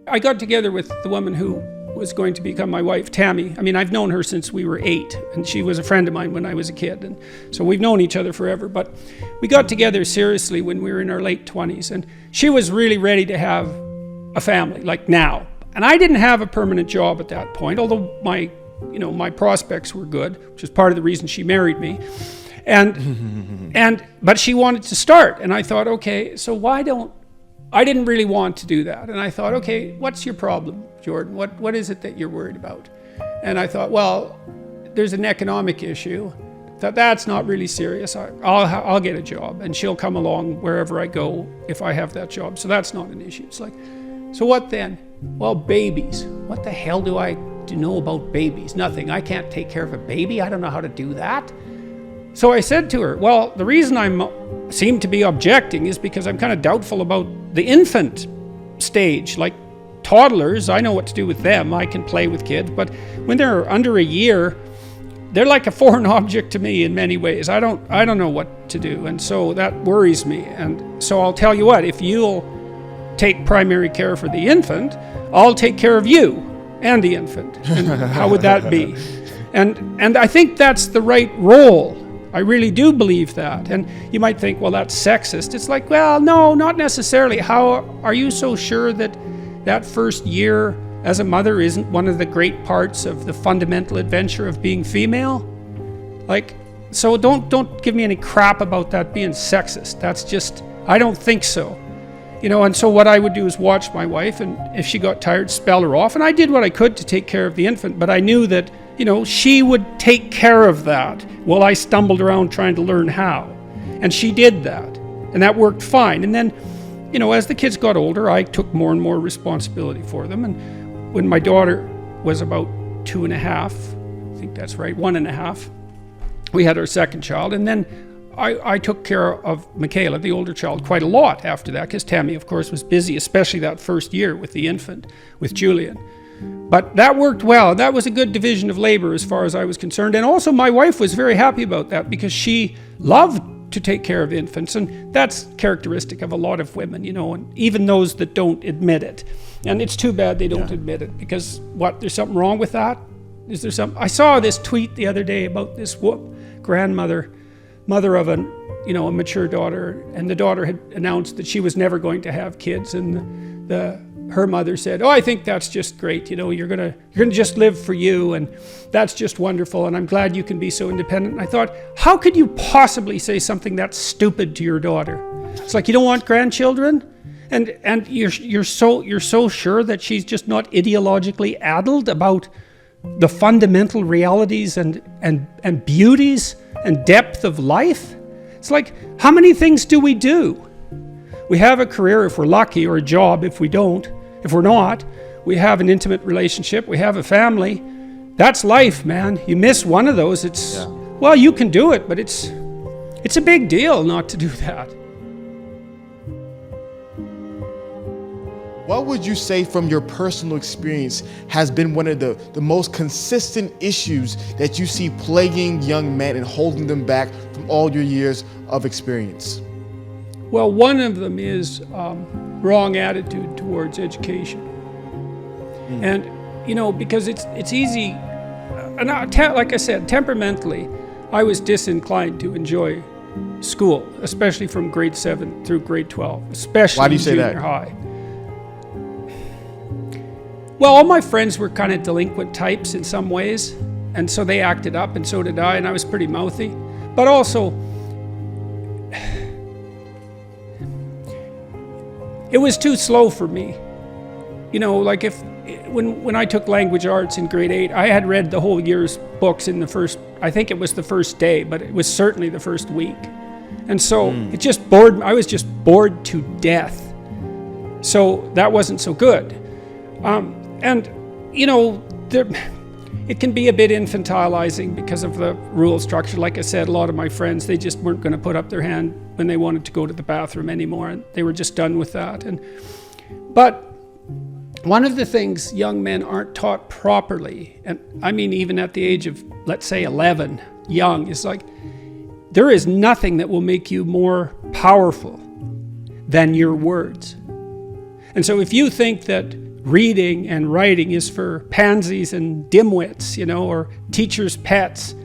I got together with the woman who was going to become my wife, Tammy. I mean, I've known her since we were 8, and she was a friend of mine when I was a kid. And so we've known each other forever. But we got together seriously when we were in our late 20s. And she was really ready to have a family, like now. And I didn't have a permanent job at that point, although my prospects were good, which is part of the reason she married me. But she wanted to start. And I thought, okay, so I didn't really want to do that. And I thought, okay, what's your problem, Jordan? What is it that you're worried about? And I thought, well, there's an economic issue. That's not really serious. I'll get a job, and she'll come along wherever I go if I have that job. So that's not an issue. It's like, so what then? Well, babies. What the hell do I know about babies? Nothing. I can't take care of a baby. I don't know how to do that. So I said to her, well, the reason I seem to be objecting is because I'm kind of doubtful about the infant stage. Like toddlers, I know what to do with them. I can play with kids. But when they're under a year, they're like a foreign object to me in many ways. I don't know what to do. And so that worries me. And so I'll tell you what, if you'll take primary care for the infant, I'll take care of you and the infant. And how would that be? And I think that's the right role. I really do believe that. And you might think, well, that's sexist. It's like, well, no, not necessarily. How are you so sure that first year as a mother isn't one of the great parts of the fundamental adventure of being female? Like, so don't give me any crap about that being sexist. That's just, I don't think so. And so what I would do is watch my wife, and if she got tired, spell her off. And I did what I could to take care of the infant, but I knew that she would take care of that while I stumbled around trying to learn how. And she did that. And that worked fine. And then, as the kids got older, I took more and more responsibility for them. And when my daughter was about 2.5, I think that's right, 1.5, we had our second child. And then I took care of Michaela, the older child, quite a lot after that, because Tammy, of course, was busy, especially that first year with the infant, with Julian. But that worked well. That was a good division of labor as far as I was concerned. And also my wife was very happy about that because she loved to take care of infants. And that's characteristic of a lot of women, and even those that don't admit it. And it's too bad they don't admit it because there's something wrong with that? Is there something? I saw this tweet the other day about this grandmother, mother of a mature daughter. And the daughter had announced that she was never going to have kids. And her mother said, I think that's just great. You're gonna just live for you, and that's just wonderful, and I'm glad you can be so independent. And I thought, how could you possibly say something that stupid to your daughter? It's like, you don't want grandchildren? And you're so sure that she's just not ideologically addled about the fundamental realities and beauties and depth of life? It's like, how many things do? We have a career if we're lucky, or a job if we don't. If we're not, we have an intimate relationship, we have a family. That's life, man. You miss one of those, well, you can do it, but it's a big deal not to do that. What would you say from your personal experience has been one of the most consistent issues that you see plaguing young men and holding them back from all your years of experience? Well, one of them is wrong attitude towards education. And, because it's easy, and like I said, temperamentally, I was disinclined to enjoy school, especially from grade 7 through grade 12, especially Why do you say junior that? high. Well, all my friends were kind of delinquent types in some ways, and so they acted up, and so did I, and I was pretty mouthy. But also, it was too slow for me. Like when I took language arts in grade 8, I had read the whole year's books in I think it was the first day, but it was certainly the first week. And so it just bored me. I was just bored to death. So that wasn't so good. It can be a bit infantilizing because of the rule structure. Like I said, a lot of my friends, they just weren't going to put up their hand when they wanted to go to the bathroom anymore, and they were just done with that. But one of the things young men aren't taught properly, and I mean even at the age of, let's say 11, young, is like, there is nothing that will make you more powerful than your words. And so if you think that reading and writing is for pansies and dimwits, or teachers' pets,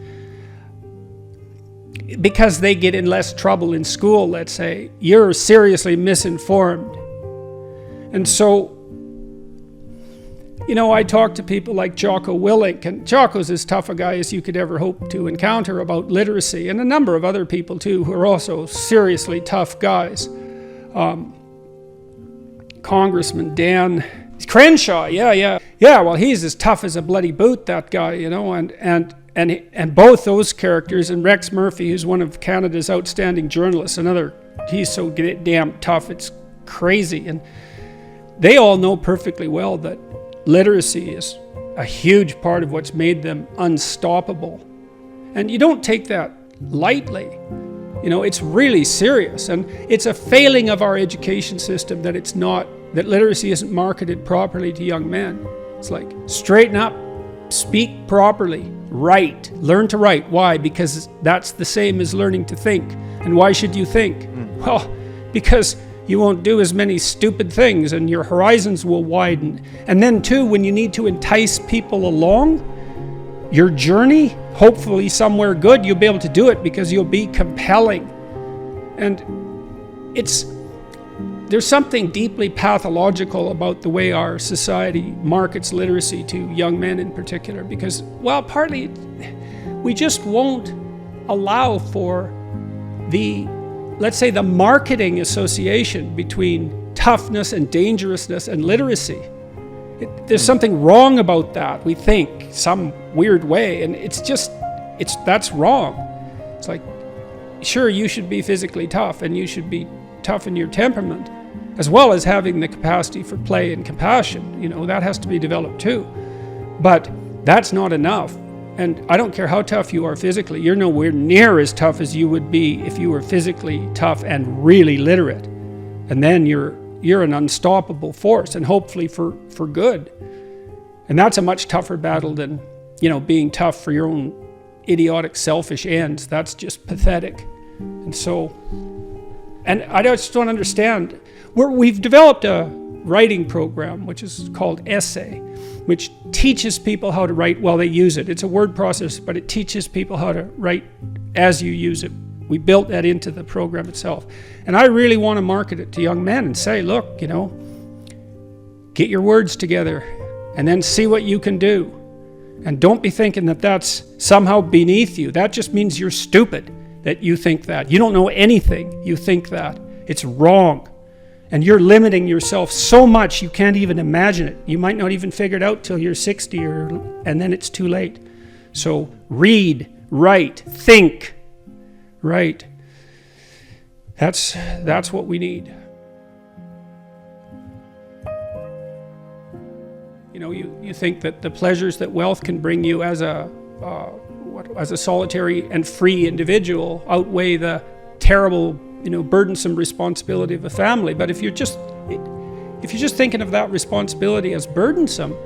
because they get in less trouble in school, let's say, you're seriously misinformed. And so, I talk to people like Jocko Willink, and Jocko's as tough a guy as you could ever hope to encounter about literacy, and a number of other people too who are also seriously tough guys. Congressman Dan Crenshaw, well, he's as tough as a bloody boot, that guy, and both those characters, and Rex Murphy, who's one of Canada's outstanding journalists, he's so damn tough, it's crazy, and they all know perfectly well that literacy is a huge part of what's made them unstoppable. And you don't take that lightly. It's really serious. And it's a failing of our education system that that literacy isn't marketed properly to young men. It's like, straighten up, speak properly, write, learn to write. Why? Because that's the same as learning to think. And why should you think? Well, because you won't do as many stupid things and your horizons will widen. And then too, when you need to entice people along your journey, hopefully somewhere good, you'll be able to do it because you'll be compelling. And there's something deeply pathological about the way our society markets literacy to young men in particular, because, well, partly we just won't allow for let's say the marketing association between toughness and dangerousness and literacy. There's something wrong about that, we think, some weird way, and that's wrong. It's like, sure, you should be physically tough, and you should be tough in your temperament, as well as having the capacity for play and compassion. That has to be developed too. But that's not enough. And I don't care how tough you are physically, you're nowhere near as tough as you would be if you were physically tough and really literate. And then you're an unstoppable force, and hopefully for good. And that's a much tougher battle than, being tough for your own idiotic, selfish ends. That's just pathetic. And I just don't understand. We've developed a writing program, which is called Essay, which teaches people how to write while they use it. It's a word processor, but it teaches people how to write as you use it. We built that into the program itself. And I really want to market it to young men and say, look, get your words together and then see what you can do. And don't be thinking that that's somehow beneath you. That just means you're stupid that you think that. You don't know anything, you think that. It's wrong. And you're limiting yourself so much you can't even imagine it. You might not even figure it out till you're 60 and then it's too late. So read, write, think, write. That's what we need. You think that the pleasures that wealth can bring you as a solitary and free individual outweigh the terrible, burdensome responsibility of a family. But if you're just thinking of that responsibility as burdensome,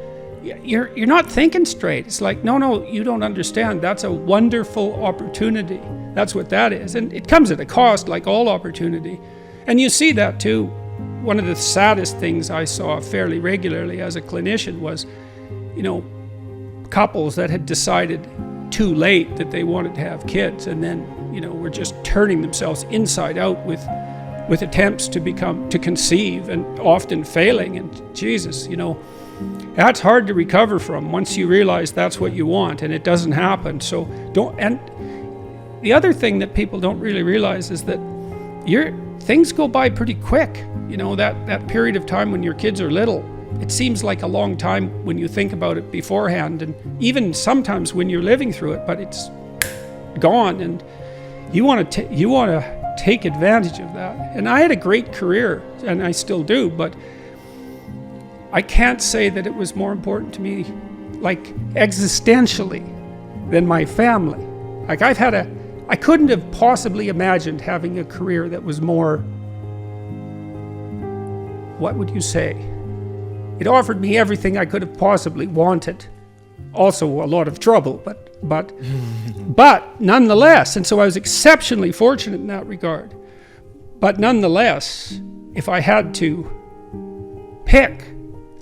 you're not thinking straight. It's like, no, you don't understand. That's a wonderful opportunity. That's what that is. And it comes at a cost, like all opportunity. And you see that too. One of the saddest things I saw fairly regularly as a clinician was, couples that had decided too late that they wanted to have kids, and then, were just turning themselves inside out with attempts to conceive, and often failing. And Jesus, that's hard to recover from once you realize that's what you want, and it doesn't happen. So don't. And the other thing that people don't really realize is that things go by pretty quick. That period of time when your kids are little, it seems like a long time when you think about it beforehand, and even sometimes when you're living through it, but it's gone, and you want to take advantage of that. And I had a great career, and I still do, but I can't say that it was more important to me, like existentially, than my family. Like I couldn't have possibly imagined having a career that was more, what would you say? It offered me everything I could have possibly wanted. Also a lot of trouble, but nonetheless, and so I was exceptionally fortunate in that regard. But nonetheless, if I had to pick,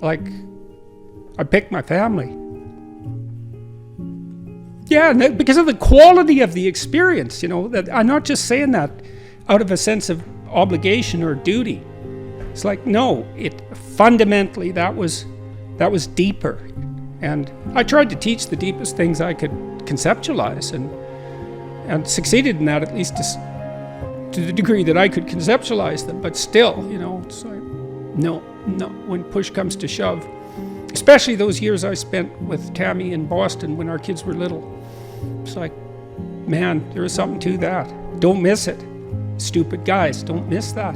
Like, I picked my family. Yeah, because of the quality of the experience, you know, that I'm not just saying that out of a sense of obligation or duty. It's like, no, it fundamentally, that was deeper. And I tried to teach the deepest things I could conceptualize, and succeeded in that, at least to the degree that I could conceptualize them. But still, you know, it's like, no, when push comes to shove, especially those years I spent with Tammy in Boston when our kids were little. It's like, man, there is something to that. Don't miss it. Stupid guys, don't miss that.